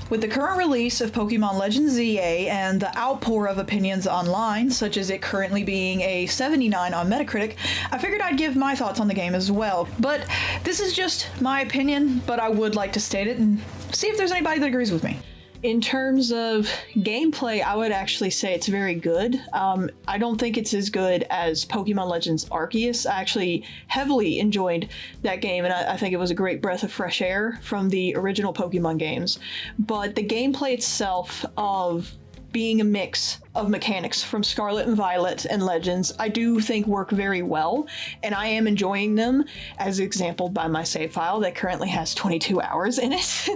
With the current release of Pokémon Legends ZA and the outpour of opinions online, such as it currently being a 79 on Metacritic, I figured I'd give my thoughts on the game as well. But this is just my opinion, but I would like to state it and see if there's anybody that agrees with me. In terms of gameplay, I would actually say it's very good. I don't think it's as good as Pokémon Legends Arceus. I actually heavily enjoyed that game, and I think it was a great breath of fresh air from the original Pokémon games. But the gameplay itself of being a mix of mechanics from Scarlet and Violet and Legends, I do think work very well, and I am enjoying them, as exampled by my save file that currently has 22 hours in it.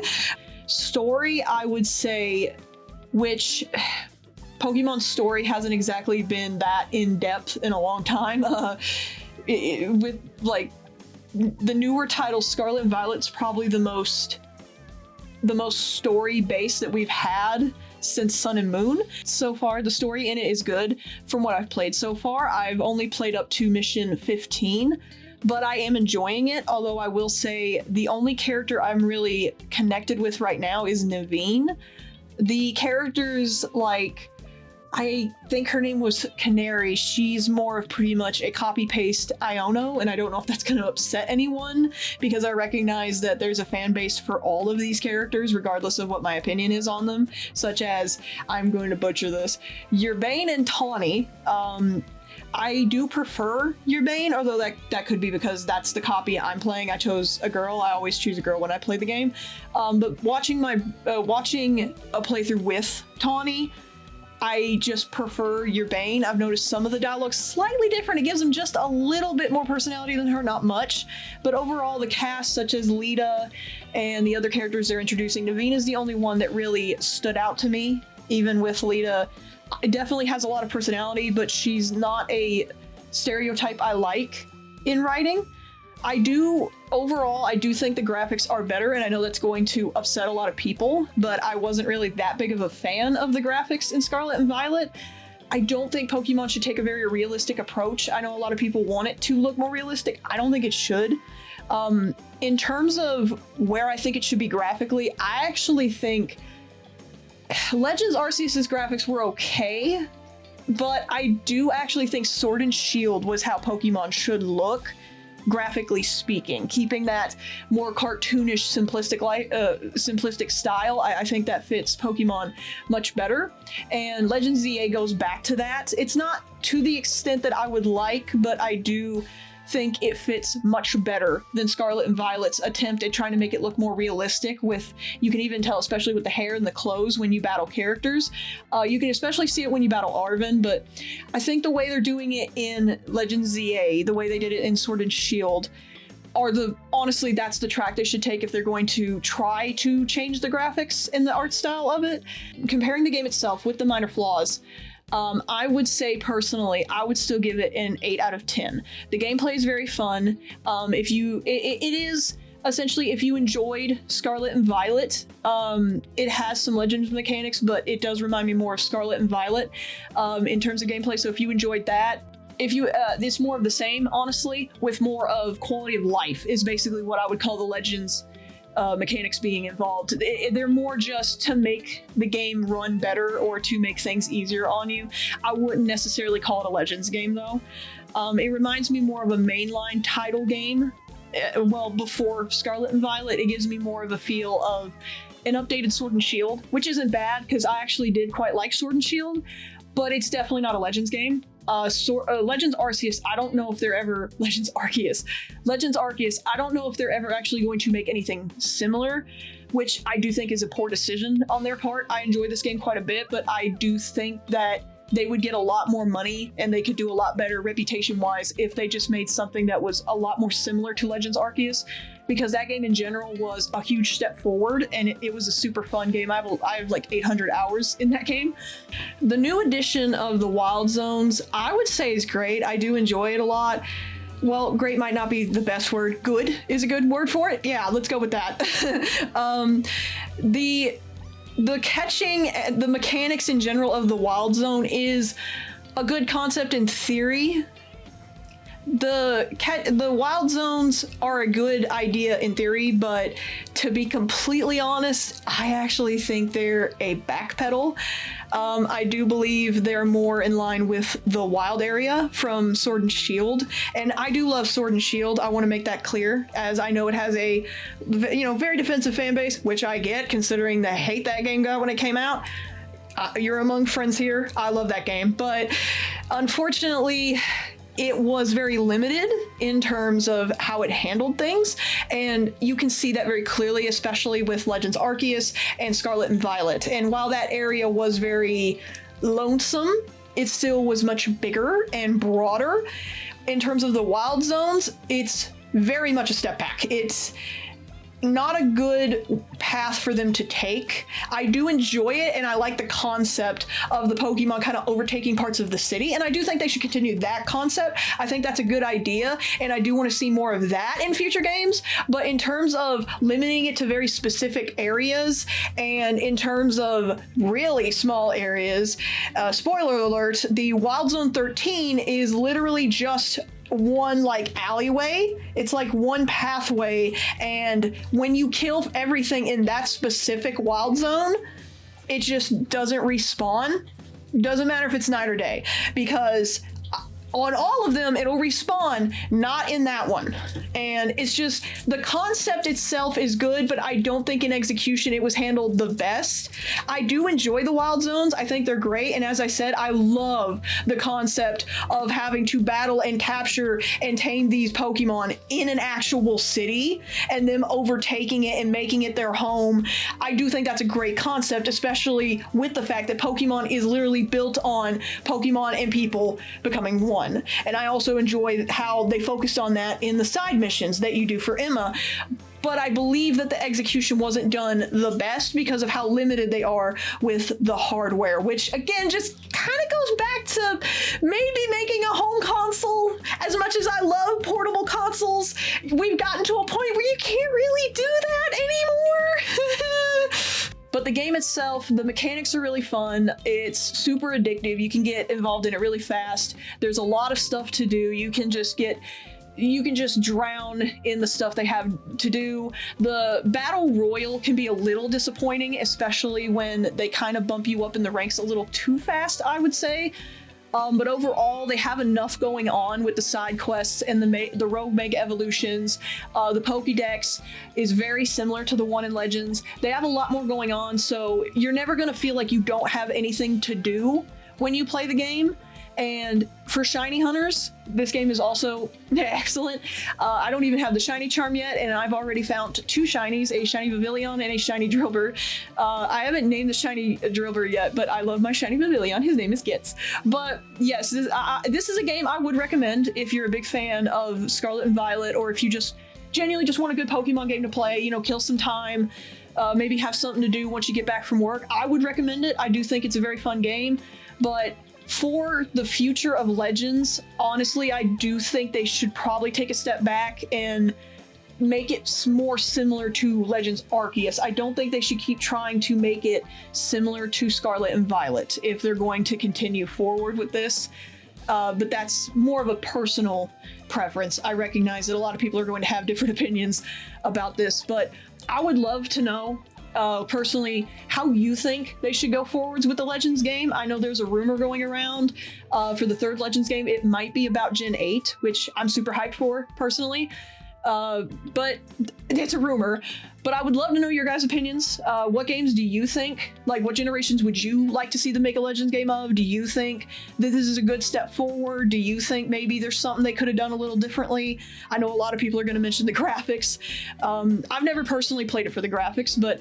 Story, I would say, which Pokemon's story hasn't exactly been that in-depth in a long time. With, like, the newer titles, Scarlet and Violet's probably the most story-based that we've had since Sun and Moon. So far, the story in it is good from what I've played so far. I've only played up to mission 15, but I am enjoying it, although I will say the only character I'm really connected with right now is Naveen. The characters, like, I think her name was Canary, she's more of pretty much a copy-paste Iono, and I don't know if that's going to upset anyone, because I recognize that there's a fan base for all of these characters, regardless of what my opinion is on them, such as, I'm going to butcher this, Urbane and Tawny. I do prefer Urbane, although that could be because that's the copy I'm playing. I chose a girl. I always choose a girl when I play the game. But watching a playthrough with Tawny, I just prefer Urbane. I've noticed some of the dialogue's slightly different. It gives him just a little bit more personality than her, not much. But overall, the cast, such as Lita and the other characters they're introducing, Naveen is the only one that really stood out to me, even with Lita. It definitely has a lot of personality, but she's not a stereotype I like in writing. Overall, I do think the graphics are better, and I know that's going to upset a lot of people, but I wasn't really that big of a fan of the graphics in Scarlet and Violet. I don't think Pokemon should take a very realistic approach. I know a lot of people want it to look more realistic. I don't think it should. In terms of where I think it should be graphically, I actually think Legends Arceus' graphics were okay, but I do actually think Sword and Shield was how Pokemon should look, graphically speaking. Keeping that more cartoonish, simplistic style, I think that fits Pokemon much better. And Legends ZA goes back to that. It's not to the extent that I would like, but I do think it fits much better than Scarlet and Violet's attempt at trying to make it look more realistic. You can even tell, especially with the hair and the clothes, when you battle characters. You can especially see it when you battle Arven, but I think the way they're doing it in Legends ZA, the way they did it in Sword and Shield, honestly, that's the track they should take if they're going to try to change the graphics and the art style of it. Comparing the game itself with the minor flaws, I would say personally, I would still give it an 8 out of 10. The gameplay is very fun. It is essentially, if you enjoyed Scarlet and Violet, it has some Legends mechanics, but it does remind me more of Scarlet and Violet in terms of gameplay. So if you enjoyed that, it's more of the same, honestly, with more of quality of life is basically what I would call the Legends mechanics being involved. They're more just to make the game run better or to make things easier on you. I wouldn't necessarily call it a Legends game, though. It reminds me more of a mainline title game. Before Scarlet and Violet, it gives me more of a feel of an updated Sword and Shield, which isn't bad because I actually did quite like Sword and Shield, but it's definitely not a Legends game. Legends Arceus, I don't know if they're ever Legends Arceus, I don't know if they're ever actually going to make anything similar, which I do think is a poor decision on their part. I enjoy this game quite a bit, but I do think that they would get a lot more money and they could do a lot better reputation-wise if they just made something that was a lot more similar to Legends Arceus, because that game in general was a huge step forward and it was a super fun game. I have like 800 hours in that game. The new edition of the Wild Zones, I would say is great. I do enjoy it a lot. Well, great might not be the best word. Good is a good word for it. Yeah, let's go with that. The catching, the mechanics in general of the Wild Zone is a good concept in theory. The wild zones are a good idea in theory, but to be completely honest, I actually think they're a backpedal. I do believe they're more in line with the wild area from Sword and Shield, and I do love Sword and Shield. I want to make that clear, as I know it has a very defensive fan base, which I get considering the hate that game got when it came out. You're among friends here. I love that game, but unfortunately, it was very limited in terms of how it handled things, and you can see that very clearly, especially with Legends Arceus and Scarlet and Violet. And while that area was very lonesome, it still was much bigger and broader. In terms of the wild zones, it's very much a step back. It's not a good path for them to take. I do enjoy it, and I like the concept of the Pokemon kind of overtaking parts of the city, and I do think they should continue that concept. I think that's a good idea, and I do want to see more of that in future games. But in terms of limiting it to very specific areas, and in terms of really small areas, spoiler alert, the Wild Zone 13 is literally just one alleyway. It's like one pathway, and when you kill everything in that specific wild zone, it just doesn't respawn. Doesn't matter if it's night or day, because on all of them it'll respawn, not in that one. And it's just, the concept itself is good, but I don't think in execution it was handled the best. I do enjoy the wild zones. I think they're great, and as I said, I love the concept of having to battle and capture and tame these Pokemon in an actual city and them overtaking it and making it their home. I do think that's a great concept, especially with the fact that Pokemon is literally built on Pokemon and people becoming one. And I also enjoy how they focused on that in the side missions that you do for Emma. But I believe that the execution wasn't done the best because of how limited they are with the hardware, which again just kind of goes back to maybe making a home console. As much as I love portable consoles, we've gotten to a point where you can't really do that anymore. But the game itself, the mechanics are really fun. It's super addictive. You can get involved in it really fast. There's a lot of stuff to do. You can just drown in the stuff they have to do. The battle royal can be a little disappointing, especially when they kind of bump you up in the ranks a little too fast, I would say. But overall, they have enough going on with the side quests and the Rogue Mega Evolutions. The Pokédex is very similar to the one in Legends. They have a lot more going on, so you're never going to feel like you don't have anything to do when you play the game. And for shiny hunters, this game is also excellent. I don't even have the shiny charm yet, and I've already found 2 shinies, a shiny Pavilion and a shiny Drillbur. I haven't named the shiny Drillbur yet, but I love my shiny Pavilion. His name is Gitz. But yes, this is a game I would recommend if you're a big fan of Scarlet and Violet, or if you just genuinely just want a good Pokemon game to play, kill some time, maybe have something to do once you get back from work. I would recommend it. I do think it's a very fun game, but for the future of Legends, honestly, I do think they should probably take a step back and make it more similar to Legends Arceus. I don't think they should keep trying to make it similar to Scarlet and Violet if they're going to continue forward with this. But that's more of a personal preference. I recognize that a lot of people are going to have different opinions about this, but I would love to know personally how you think they should go forwards with the Legends game. I know there's a rumor going around for the 3rd Legends game. It might be about Gen 8, which I'm super hyped for personally. But it's a rumor. But I would love to know your guys' opinions. What games do you think? What generations would you like to see them make a Legends game of? Do you think that this is a good step forward? Do you think maybe there's something they could have done a little differently? I know a lot of people are going to mention the graphics. I've never personally played it for the graphics, but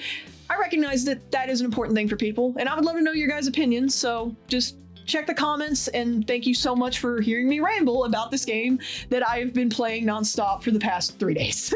I recognize that that is an important thing for people, and I would love to know your guys' opinions, so just check the comments, and thank you so much for hearing me ramble about this game that I've been playing nonstop for the past 3 days.